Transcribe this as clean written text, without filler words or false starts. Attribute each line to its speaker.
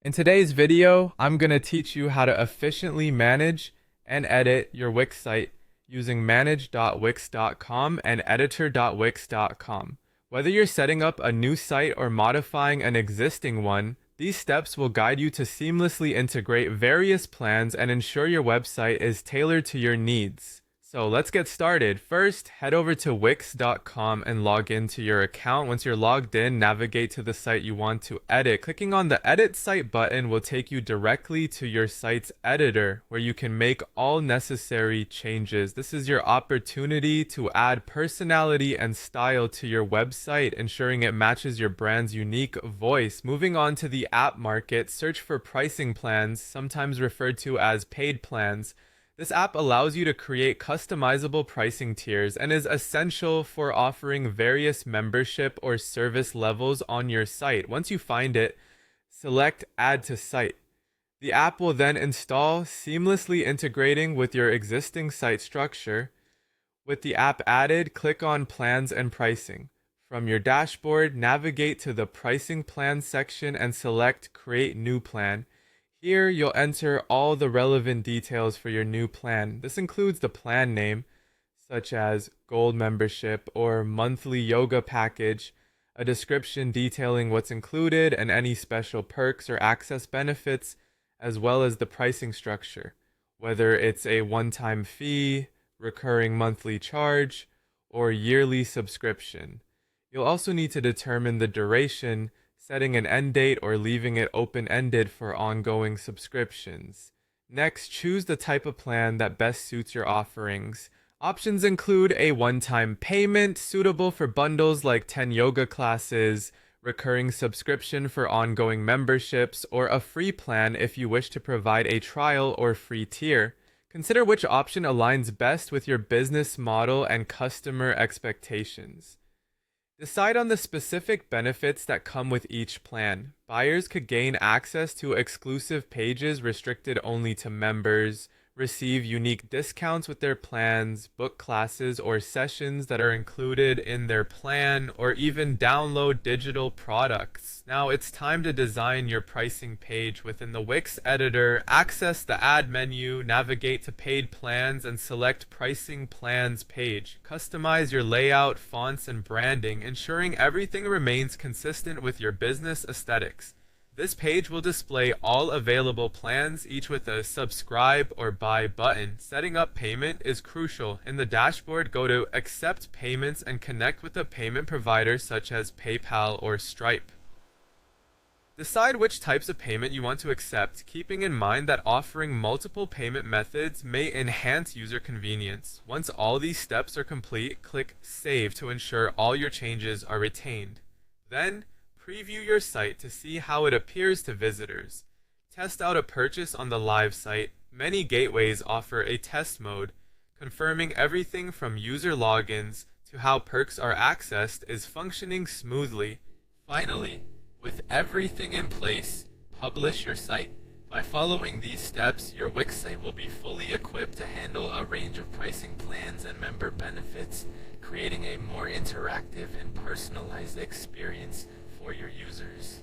Speaker 1: In today's video, I'm going to teach you how to efficiently manage and edit your Wix site using manage.wix.com and editor.wix.com. Whether you're setting up a new site or modifying an existing one, these steps will guide you to seamlessly integrate various plans and ensure your website is tailored to your needs. So let's get started. First, head over to wix.com and log into your account. Once you're logged in, navigate to the site you want to edit. Clicking on the Edit Site button will take you directly to your site's editor, where you can make all necessary changes. This is your opportunity to add personality and style to your website, ensuring it matches your brand's unique voice. Moving on to the app market, search for pricing plans, sometimes referred to as paid plans. This app allows you to create customizable pricing tiers and is essential for offering various membership or service levels on your site. Once you find it, select Add to Site. The app will then install, seamlessly integrating with your existing site structure. With the app added, click on Plans and Pricing. From your dashboard, navigate to the Pricing Plan section and select Create New Plan. Here, you'll enter all the relevant details for your new plan. This includes the plan name, such as Gold Membership or Monthly Yoga Package, a description detailing what's included and any special perks or access benefits, as well as the pricing structure, whether it's a one-time fee, recurring monthly charge, or yearly subscription. You'll also need to determine the duration, setting an end date or leaving it open-ended for ongoing subscriptions. Next, choose the type of plan that best suits your offerings. Options include a one-time payment suitable for bundles like 10 yoga classes, recurring subscription for ongoing memberships, or a free plan if you wish to provide a trial or free tier. Consider which option aligns best with your business model and customer expectations. Decide on the specific benefits that come with each plan. Buyers could gain access to exclusive pages restricted only to members, receive unique discounts with their plans, book classes or sessions that are included in their plan, or even download digital products. Now it's time to design your pricing page. Within the Wix editor, access the Add menu, navigate to Paid Plans, and select Pricing Plans page. Customize your layout, fonts, and branding, ensuring everything remains consistent with your business aesthetics. This page will display all available plans, each with a subscribe or buy button. Setting up payment is crucial. In the dashboard, go to Accept Payments and connect with a payment provider such as PayPal or Stripe. Decide which types of payment you want to accept, keeping in mind that offering multiple payment methods may enhance user convenience. Once all these steps are complete, click Save to ensure all your changes are retained. Then, preview your site to see how it appears to visitors. Test out a purchase on the live site. Many gateways offer a test mode. Confirming everything from user logins to how perks are accessed is functioning smoothly. Finally, with everything in place, publish your site. By following these steps, your Wix site will be fully equipped to handle a range of pricing plans and member benefits, creating a more interactive and personalized experience for your users.